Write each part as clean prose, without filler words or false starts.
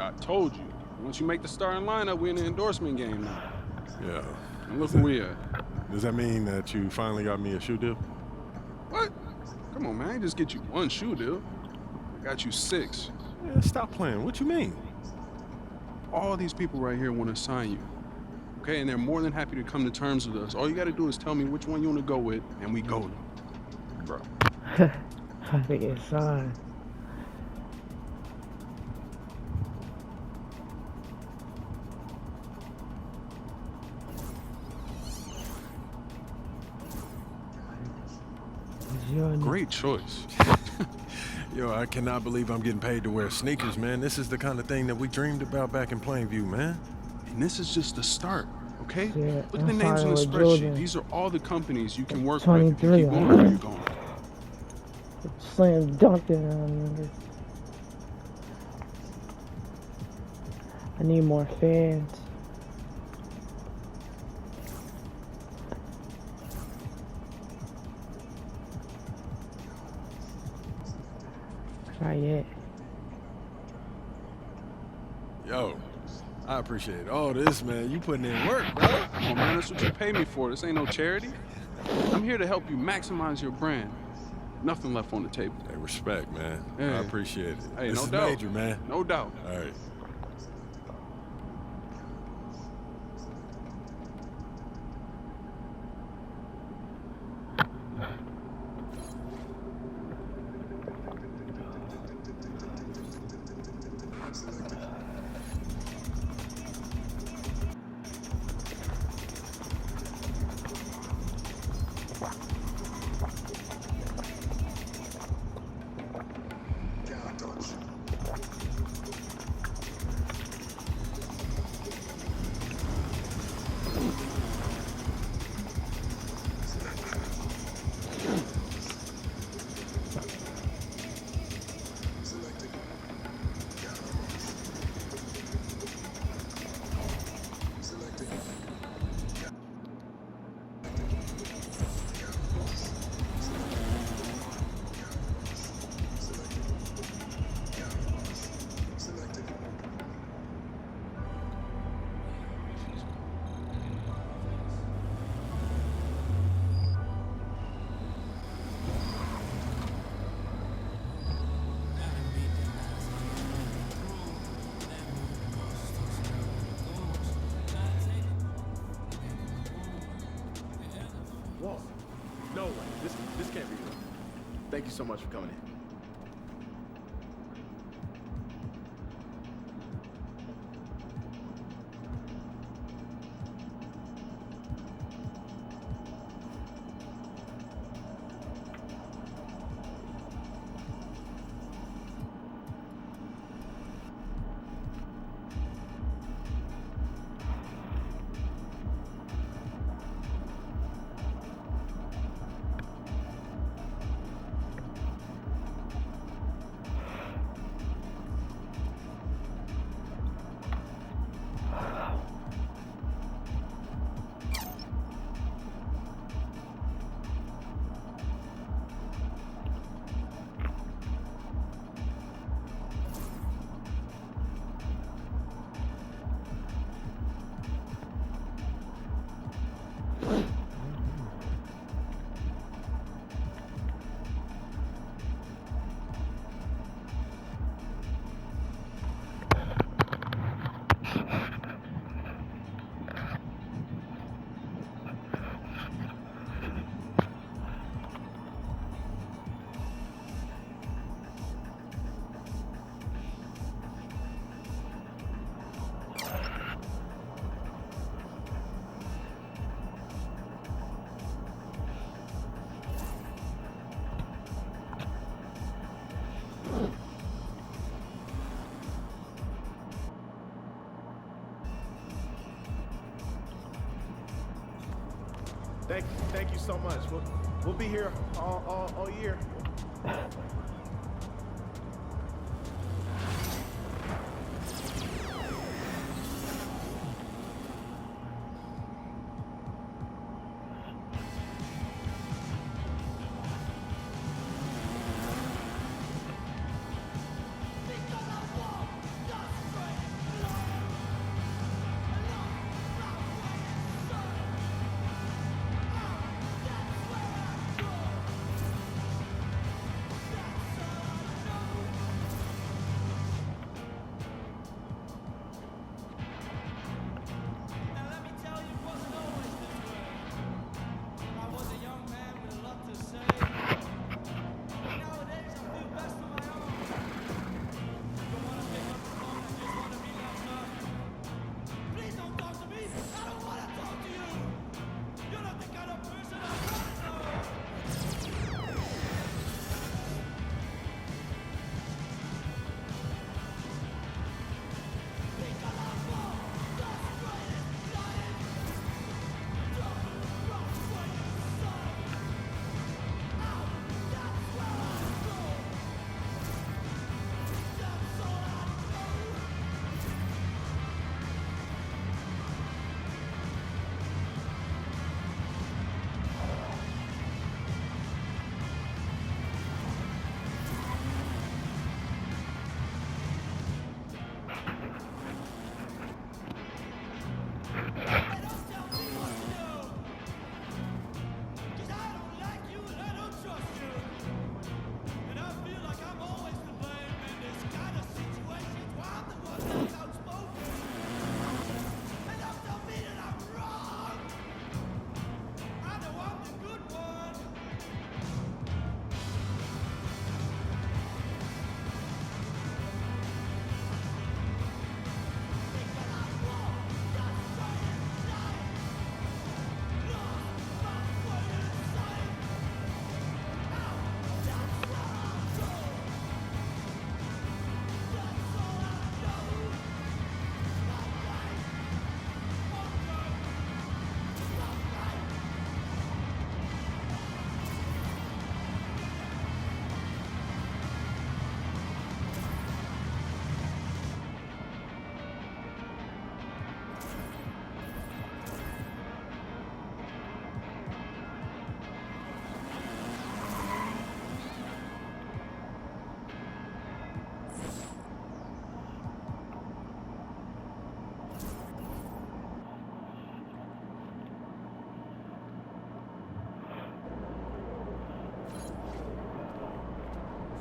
I told you. Once you make the starting lineup, we're in the endorsement game now. Yeah. And look where we at. Does that mean that you finally got me a shoe deal? What? Come on, man. I ain't just get you one shoe deal. I got you 6. Yeah, stop playing. What you mean? All these people right here want to sign you. Okay, and they're more than happy to come to terms with us. All you got to do is tell me which one you want to go with, and we go. Bro. I think it's signed. Great choice. Yo, I cannot believe I'm getting paid to wear sneakers, man. This is the kind of thing that we dreamed about back in Plainview, man. And this is just the start, okay? Yeah, Look at the names on the spreadsheet. These are all the companies you can work with if you keep going where you're going. Slam dunking on this. I need more fans. Not yet. Yo, I appreciate all this, man. You putting in work, bro. Come on, man. That's what you pay me for. This ain't no charity. I'm here to help you maximize your brand. Nothing left on the table. Hey, respect, man. Yeah. I appreciate it. Hey, this no is doubt. major, man. No doubt. All right. Whoa. No way. This can't be real. Thank you so much for coming in. Thank you so much. We'll be here all year.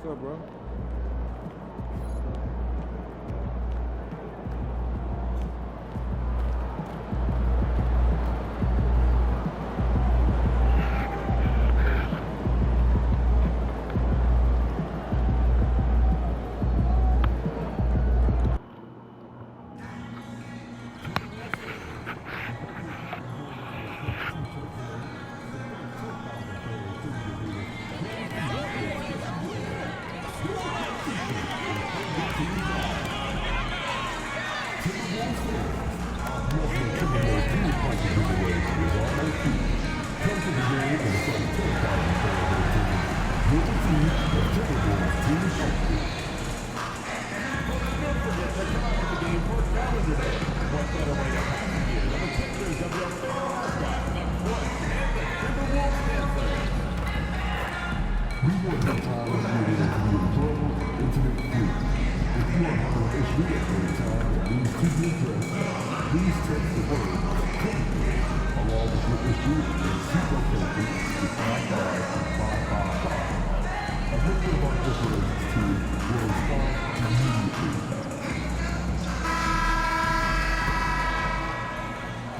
What's up, bro?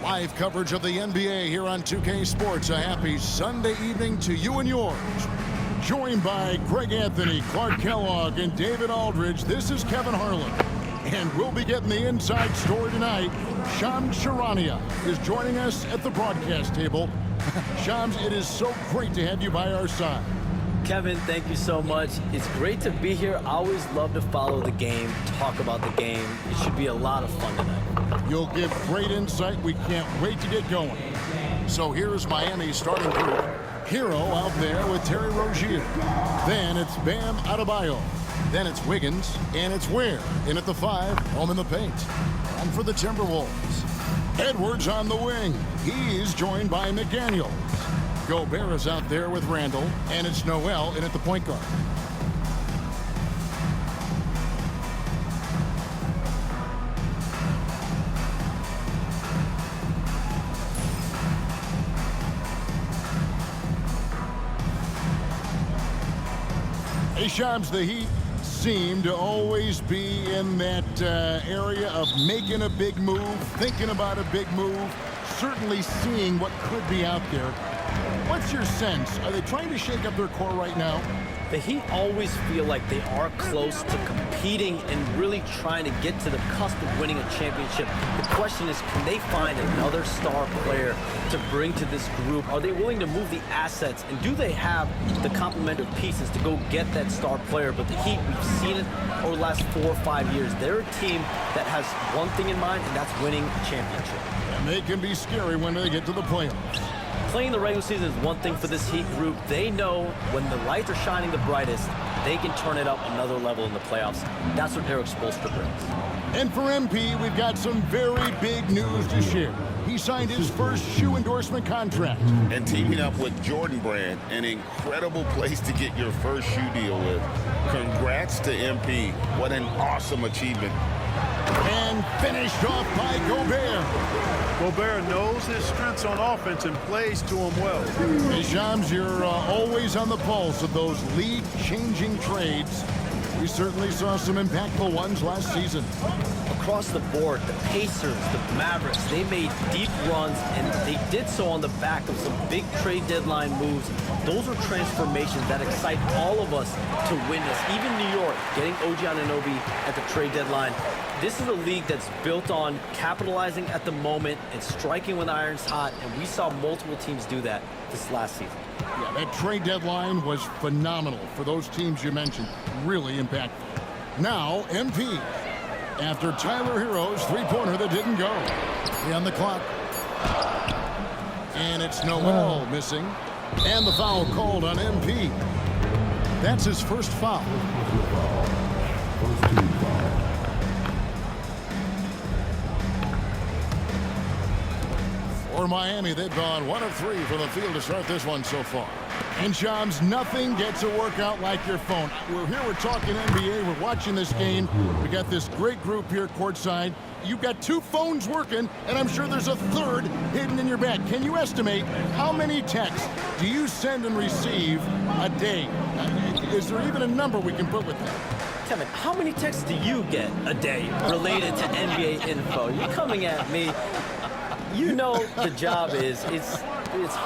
Live coverage of the NBA here on 2K Sports. A happy Sunday evening to you and yours. Joined by Greg Anthony, Clark Kellogg, and David Aldridge, this is Kevin Harlan. And we'll be getting the inside story tonight. Shams Charania is joining us at the broadcast table. Shams, it is so great to have you by our side. Kevin, thank you so much. It's great to be here. I always love to follow the game, talk about the game. It should be a lot of fun tonight. You'll give great insight. We can't wait to get going. So here's Miami's starting group. Hero out there with Terry Rozier. Then it's Bam Adebayo. Then it's Wiggins, and it's Ware in at the 5, home in the paint. And for the Timberwolves, Edwards on the wing. He's joined by McDaniels. Gobert is out there with Randall, and it's Noel in at the point guard. Hey, Shams, the Heat seem to always be in that area of making a big move, thinking about a big move, certainly seeing what could be out there. What's your sense? Are they trying to shake up their core right now? The Heat always feel like they are close to competing and really trying to get to the cusp of winning a championship. The question is, can they find another star player to bring to this group? Are they willing to move the assets? And do they have the complementary pieces to go get that star player? But the Heat, we've seen it over the last 4 or 5 years. They're a team that has one thing in mind, and that's winning a championship. And they can be scary when they get to the playoffs. Playing the regular season is one thing for this Heat group. They know when the lights are shining the brightest, they can turn it up another level in the playoffs. That's what Eric Spoelstra brings. And for MP, we've got some very big news to share. He signed his first shoe endorsement contract. And teaming up with Jordan Brand, an incredible place to get your first shoe deal with. Congrats to MP. What an awesome achievement. And finished off by Gobert. Gobert knows his strengths on offense and plays to them well. Hey, Shams, you're always on the pulse of those league-changing trades. We certainly saw some impactful ones last season. Across the board, the Pacers, the Mavericks, they made deep runs, and they did so on the back of some big trade deadline moves. Those are transformations that excite all of us to witness. Even New York, getting OG Anunoby at the trade deadline. This is a league that's built on capitalizing at the moment and striking when the iron's hot, and we saw multiple teams do that this last season. Yeah, that trade deadline was phenomenal for those teams you mentioned. Really impactful. Now, MP. After Tyler Hero's three-pointer that didn't go. On the clock. And it's Noel missing. And the foul called on MP. That's his first foul. For Miami, they've gone 1 of 3 from the field to start this one so far. And Shams, nothing gets a workout like your phone. We're here, we're talking NBA, we're watching this game. We got this great group here courtside. You've got 2 phones working, and I'm sure there's a third hidden in your bag. Can you estimate how many texts do you send and receive a day? Is there even a number we can put with that? Kevin, how many texts do you get a day related to NBA info? You're coming at me. You know the job is, it's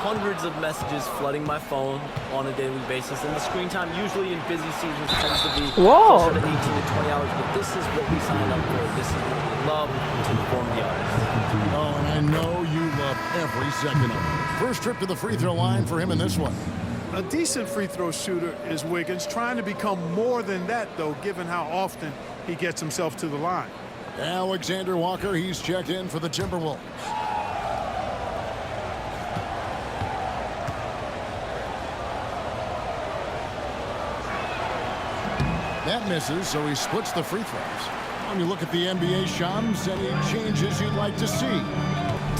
hundreds of messages flooding my phone on a daily basis, and the screen time usually in busy seasons tends to be closer to 18 to 20 hours, but this is what we signed up for. This is what we love to inform the audience. Oh, and I know you love every second of it. First trip to the free throw line for him in this one. A decent free throw shooter is Wiggins, trying to become more than that, though, given how often he gets himself to the line. Alexander Walker, he's checked in for the Timberwolves. That misses, so he splits the free throws. When you look at the NBA, Shams, any changes you'd like to see?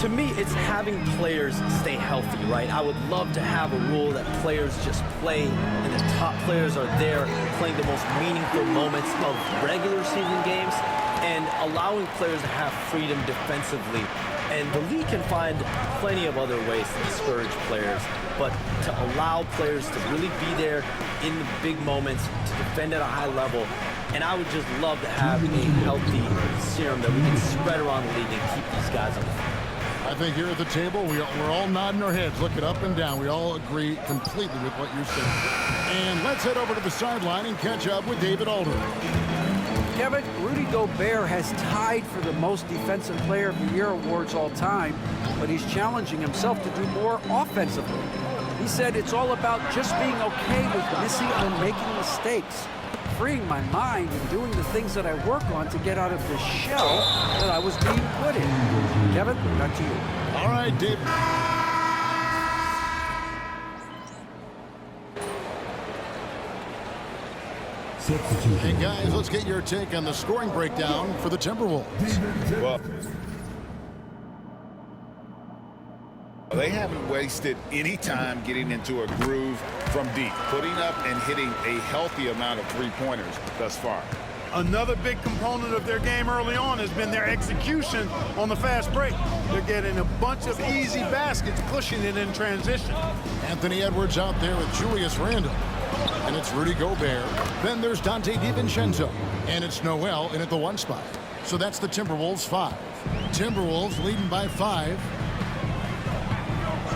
To me, it's having players stay healthy, right? I would love to have a rule that players just play and the top players are there playing the most meaningful moments of regular season games and allowing players to have freedom defensively. And the league can find plenty of other ways to discourage players, but to allow players to really be there in the big moments, to defend at a high level. And I would just love to have a healthy serum that we can spread around the league and keep these guys on the field. I think here at the table, we're all nodding our heads, looking up and down. We all agree completely with what you're saying. And let's head over to the sideline and catch up with David Aldridge. Kevin, Rudy Gobert has tied for the most defensive player of the year awards all time, but he's challenging himself to do more offensively. He said it's all about just being okay with missing and making mistakes, freeing my mind and doing the things that I work on to get out of the shell that I was being put in. Kevin, back to you. All right, Dave. Hey, guys, let's get your take on the scoring breakdown for the Timberwolves. Well, they haven't wasted any time getting into a groove from deep, putting up and hitting a healthy amount of three-pointers thus far. Another big component of their game early on has been their execution on the fast break. They're getting a bunch of easy baskets, pushing it in transition. Anthony Edwards out there with Julius Randle. And it's Rudy Gobert. Then there's Dante DiVincenzo. And it's Noel in at the 1 spot. So that's the Timberwolves 5. Timberwolves leading by 5.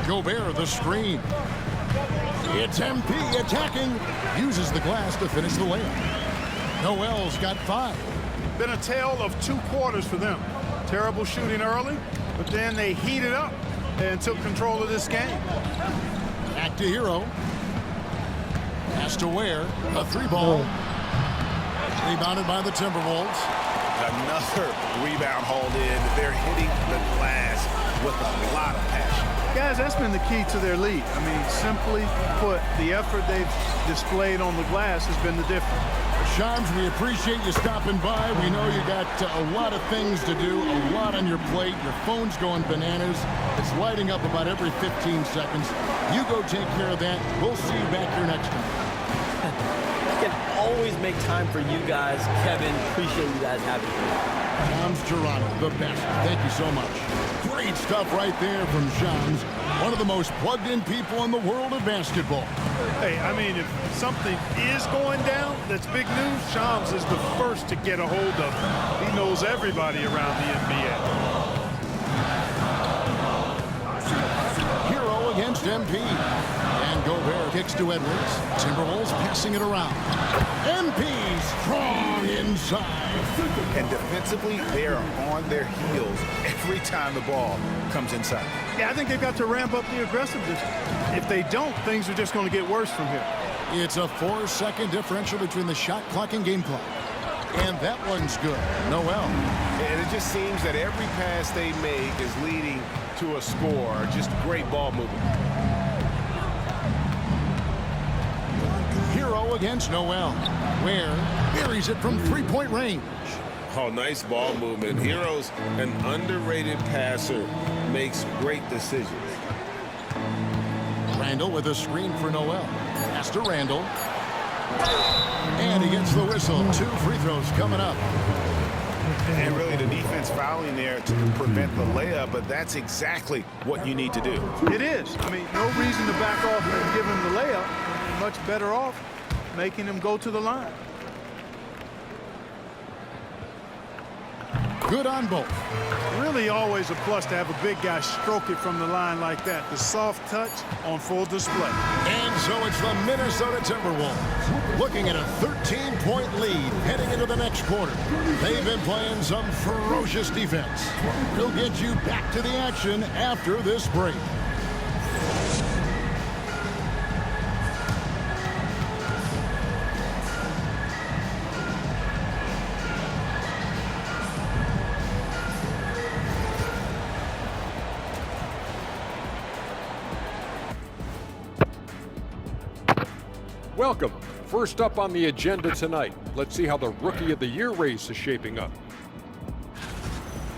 Gobert the screen. It's MP attacking. Uses the glass to finish the layup. Noel's got 5. Been a tale of 2 quarters for them. Terrible shooting early, but then they heated up and took control of this game. Back to Hero. Pass to Ware. A 3-ball. Rebounded by the Timberwolves. Another rebound hauled in. They're hitting the glass with a lot of passion. Guys, that's been the key to their lead. I mean, simply put, the effort they've displayed on the glass has been the difference. Shams, we appreciate you stopping by. We know you got a lot of things to do, a lot on your plate. Your phone's going bananas. It's lighting up about every 15 seconds. You go take care of that. We'll see you back here next time. I can always make time for you guys. Kevin, appreciate you guys having me. Shams Toronto, the best. Thank you so much. Great stuff right there from Shams, one of the most plugged-in people in the world of basketball. Hey, I mean, if something is going down that's big news, Shams is the first to get a hold of it. He knows everybody around the NBA. Hero against MP. And Gobert kicks to Edwards. Timberwolves passing it around. MP strong inside. And defensively, they are on their heels every time the ball comes inside. Yeah, I think they've got to ramp up the aggressiveness. If they don't, things are just going to get worse from here. It's a 4-second differential between the shot clock and game clock. And that one's good. Noel. And it just seems that every pass they make is leading to a score. Just great ball movement. Hero against Noel. Ware buries it from 3-point range. Oh, nice ball movement. Hero's an underrated passer, makes great decisions. Randle with a screen for Noel. Pass to Randle. And he gets the whistle. 2 free throws coming up. And really the defense fouling there to prevent the layup, but that's exactly what you need to do. It is. I mean, no reason to back off and give him the layup. Much better off making him go to the line. Good on both. Really always a plus to have a big guy stroke it from the line like that. The soft touch on full display. And so it's the Minnesota Timberwolves looking at a 13-point lead heading into the next quarter. They've been playing some ferocious defense. We'll get you back to the action after this break. Welcome. First up on the agenda tonight, let's see how the Rookie of the Year race is shaping up.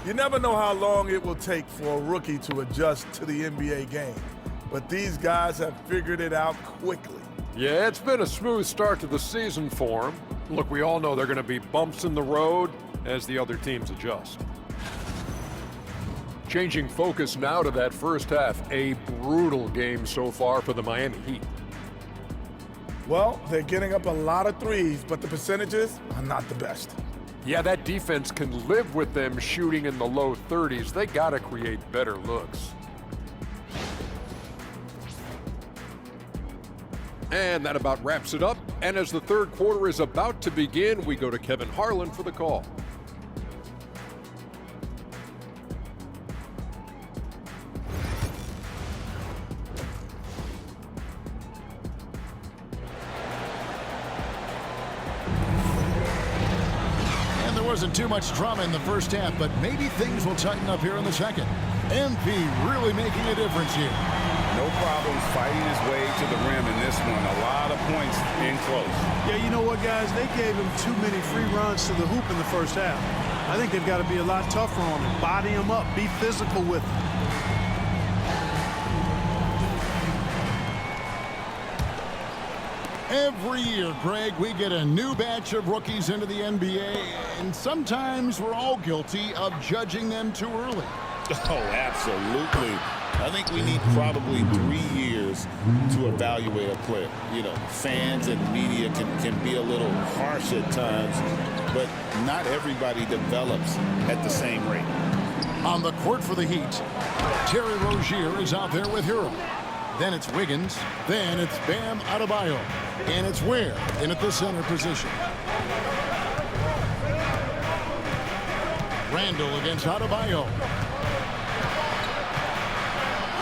You never know how long it will take for a rookie to adjust to the NBA game, but these guys have figured it out quickly. Yeah, it's been a smooth start to the season for them. Look, we all know there are going to be bumps in the road as the other teams adjust. Changing focus now to that first half, a brutal game so far for the Miami Heat. Well, they're getting up a lot of threes, but the percentages are not the best. Yeah, that defense can live with them shooting in the low 30s. They got to create better looks. And that about wraps it up. And as the third quarter is about to begin, we go to Kevin Harlan for the call. Wasn't too much drama in the first half, but maybe things will tighten up here in the second. MP really making a difference here. No problems fighting his way to the rim in this one. A lot of points in close. Yeah, you know what, guys? They gave him too many free runs to the hoop in the first half. I think they've got to be a lot tougher on him. Body him up. Be physical with him. Every year, Greg, we get a new batch of rookies into the NBA, and sometimes we're all guilty of judging them too early. Oh, absolutely. I think we need probably 3 years to evaluate a player. You know, fans and media can be a little harsh at times, but not everybody develops at the same rate. On the court for the Heat, Terry Rozier is out there with Hero. Then it's Wiggins. Then it's Bam Adebayo. And it's Ware in at the center position. Randall against Adebayo.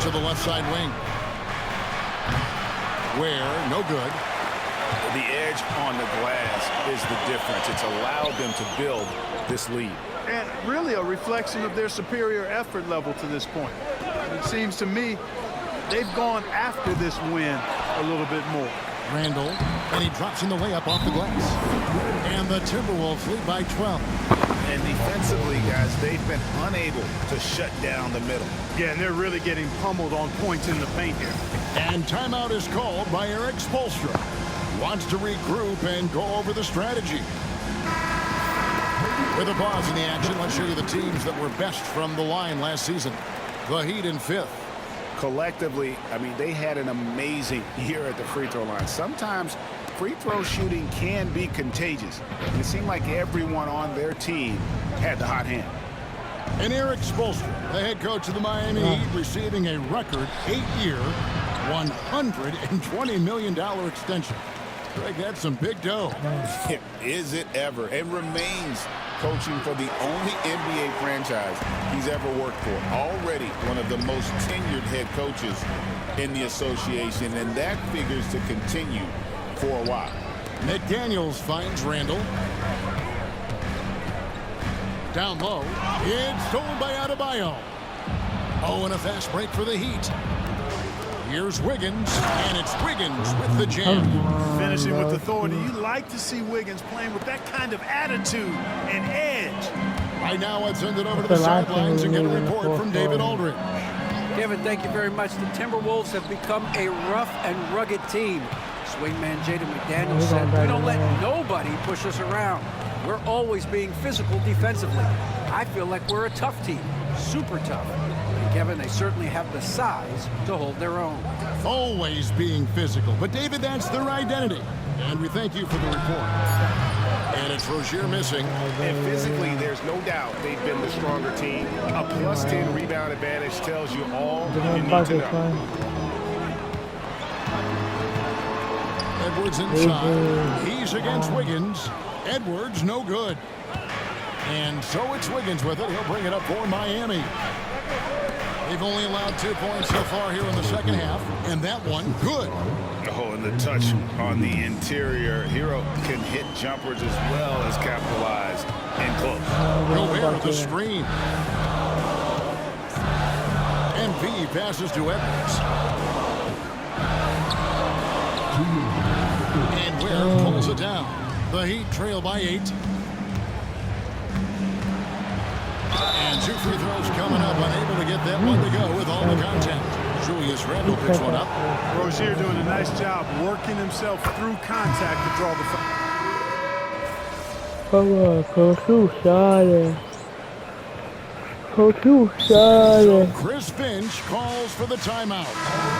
To the left side wing. Ware, no good. The edge on the glass is the difference. It's allowed them to build this lead. And really a reflection of their superior effort level to this point. It seems to me they've gone after this win a little bit more. Randall, and he drops in the layup off the glass. And the Timberwolves lead by 12. And defensively, guys, they've been unable to shut down the middle. Yeah, and they're really getting pummeled on points in the paint here. And timeout is called by Eric Spoelstra. Wants to regroup and go over the strategy. With a pause in the action, let's show you the teams that were best from the line last season. The Heat in 5th. Collectively, I mean, they had an amazing year at the free throw line. Sometimes free throw shooting can be contagious. It seemed like everyone on their team had the hot hand. And Eric Spoelstra, the head coach of the Miami Heat, receiving a record 8-year, $120 million extension. Greg, that's some big dough. Is it ever? And remains coaching for the only NBA franchise he's ever worked for. Already one of the most tenured head coaches in the association, and that figures to continue for a while. McDaniels finds Randall. Down low. It's stolen by Adebayo. Oh, and a fast break for the Heat. Here's Wiggins, and it's Wiggins with the jam. Finishing with authority. You like to see Wiggins playing with that kind of attitude and edge. Right now, let's send it over to the sidelines and get a report from David Aldridge. Kevin, thank you very much. The Timberwolves have become a rough and rugged team. Swingman Jaden McDaniels said, "We don't let nobody push us around. We're always being physical defensively. I feel like we're a tough team, super tough." And Kevin, they certainly have the size to hold their own. Always being physical, but David, that's their identity. And we thank you for the report. And it's Rozier missing. And physically, there's no doubt they've been the stronger team. A plus 10 rebound advantage tells you all you need to know. Edwards inside. He's against Wiggins. Edwards, no good. And so it's Wiggins with it. He'll bring it up for Miami. They've only allowed 2 points so far here in the second half. And that one, good. Oh, and the touch on the interior. Hero can hit jumpers as well as capitalize and close. Gobert with the screen. MV passes to Edwards. And Ware pulls it down. The Heat trail by 8. And 2 free throws coming up. Unable to get that one to go with all the contact. Julius Randle picks one up. Rozier doing a nice job working himself through contact to draw the foul. Come on, Coach, you shot it. Coach, you shot So it. Chris Finch calls for the timeout.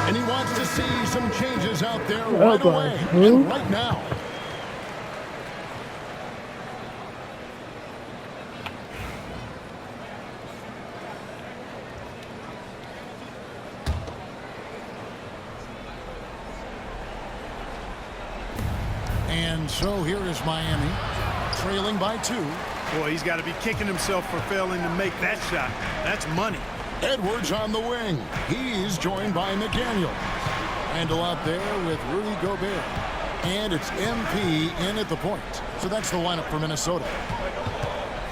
And he wants to see some changes out there right away. And right now. And so here is Miami, trailing by 2. Boy, he's got to be kicking himself for failing to make that shot. That's money. Edwards on the wing. He's joined by McDaniel. Randle out there with Rudy Gobert. And it's MP in at the point. So that's the lineup for Minnesota.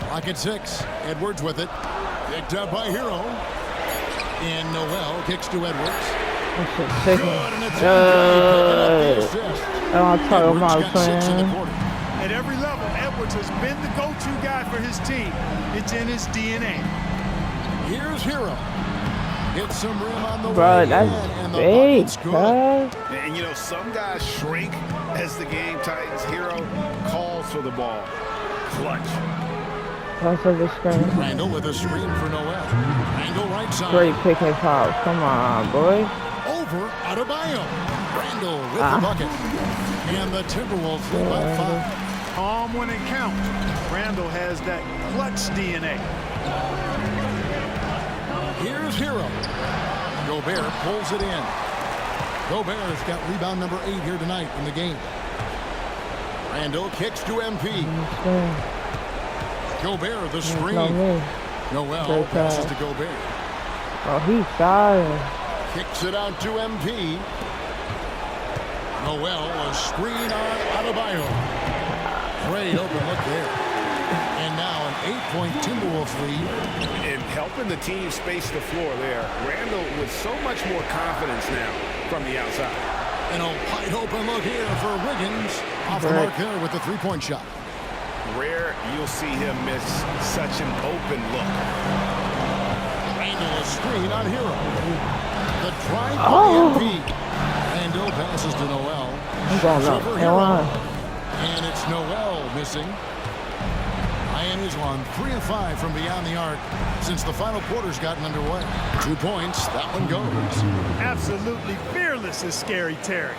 Clock at 6. Edwards with it. Picked up by Hero. And Noel kicks to Edwards. Good, and it's At every level, Edwards has been the go-to guy for his team. It's in his DNA. Here's Hero. Gets some rim on the Bro, way that's and big, the good. And you know, some guys shrink as the game tightens. Hero calls for the ball. Clutch. That's a good screen. Randle with a screen for Noel. Randle right side. Great pick and pop. Come on, boy. Over Adebayo. Randle with the bucket. And the Timberwolves lead by 5. Calm when it counts. Randle has that clutch DNA. Here's Hero. Gobert pulls it in. Gobert's got rebound number 8 here tonight in the game. Randle kicks to MP. Gobert the screen. Noel passes to Gobert. Oh, he's tired. Kicks it out to MP. Noel, a screen on Adebayo. Great open look there. And now an 8-point Timberwolves lead. And helping the team space the floor there. Randle with so much more confidence now from the outside. And a wide open look here for Wiggins. Off the mark there with the 3-point shot. Rare you'll see him miss such an open look. Randle a screen on Hero. The drive by MP. Randle passes to Noel. Over Hero. And it's Noel missing. Miami's won 3 of 5 from beyond the arc since the final quarter's gotten underway. 2 points, that one goes. Absolutely fearless is Scary Terry.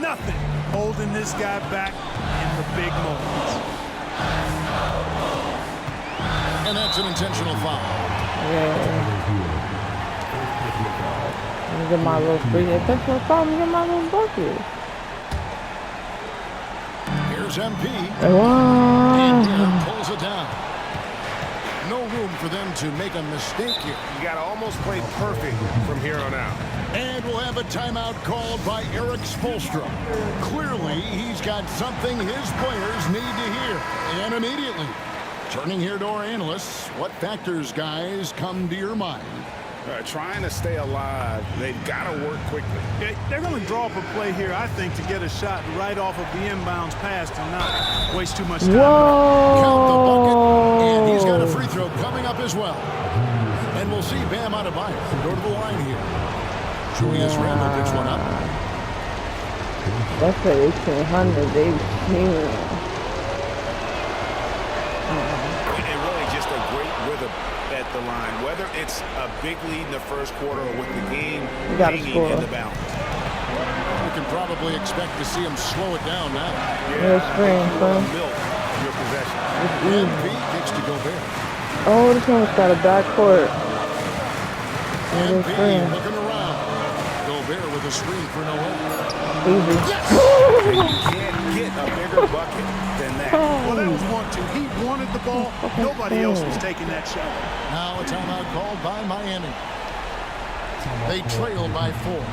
Nothing holding this guy back in the big moments. And that's an intentional foul. Let me get my little free intentional foul. Let me get my little bucket. Here's MP. And pulls it down. No room for them to make a mistake here. You got to almost play perfect from here on out. And we'll have a timeout called by Eric Spoelstra. Clearly, he's got something his players need to hear. And immediately. Turning here to our analysts, what factors, guys, come to your mind? Trying to stay alive, they've got to work quickly. They're going to draw up a play here, I think, to get a shot right off of the inbounds pass and not waste too much time. Count the bucket, and he's got a free throw coming up as well. And we'll see Bam Adebayo go to the line here. Julius Randle picks one up. that's an 1800, baby. And really just a great rhythm at the line, whether it's a big lead in the first quarter or with the game hanging in the balance. We can probably expect to see him slow it down now. Yeah, screen, son. Your possession. MP kicks to Gobert. Oh, this one's got a back court. MP looking around. Gobert with a screen for Noel. Easy. You can't get a bigger bucket than that. Well, that was 1-2. He wanted the ball. Nobody else was taking that shot. Now a timeout called by Miami. They trail by 4.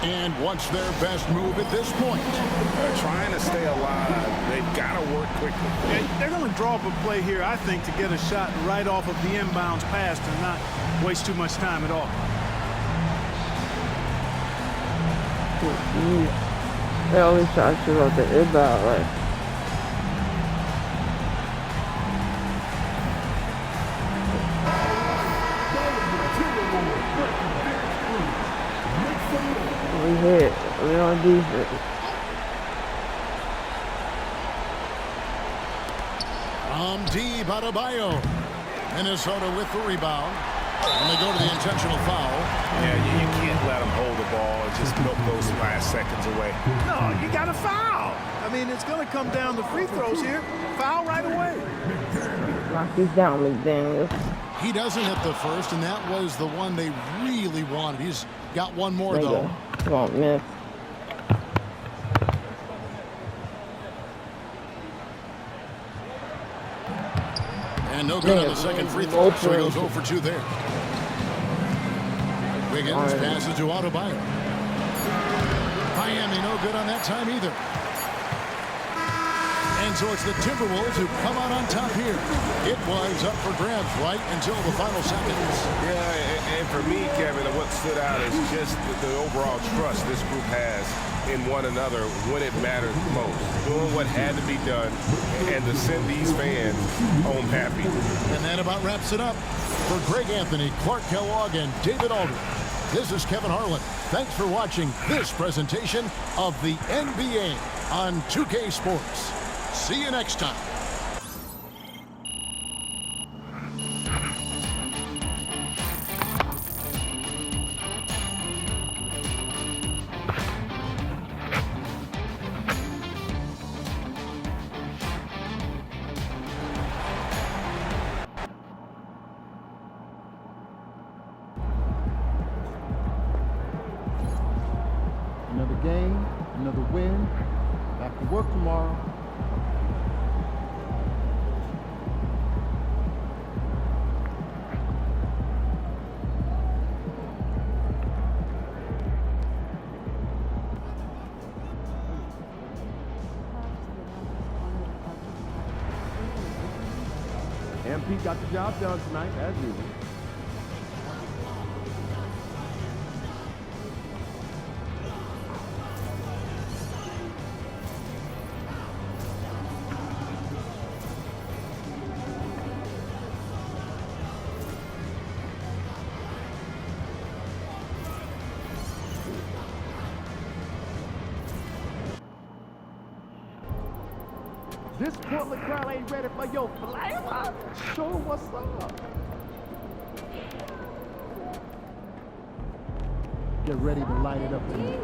And what's their best move at this point? They're trying to stay alive. They've got to work quickly. They're going to draw up a play here, I think, to get a shot right off of the inbounds pass and not waste too much time at all. They always try to shoot out the inbound, like. We hit. We're on defense. From deep, Adebayo. Minnesota with the rebound. And they go to the intentional foul. Yeah, you can't let them hold the ball and just milk those last seconds away. No, you got to foul. I mean, it's going to come down to free throws here. Foul right away. Knock these down, McDaniels. He doesn't hit the first, and that was the one they really wanted. He's got one more, though. Won't miss. And no good on the second free throw, so he goes 0 for 2 there. Wiggins passes to Adebayo. Miami no good on that time either. And so it's the Timberwolves who come out on top here. It was up for grabs right until the final seconds. Yeah, and for me, Kevin, what stood out is just the overall trust this group has in one another when it mattered most. Doing what had to be done and to send these fans home happy. And that about wraps it up. For Greg Anthony, Clark Kellogg, and David Aldridge, this is Kevin Harlan. Thanks for watching this presentation of the NBA on 2K Sports. See you next time. Another game, another win. Back to work tomorrow. MP got the job done tonight, as usual. This Portland crowd ain't ready for your flavor. Show what's up. Get ready to light it up tonight.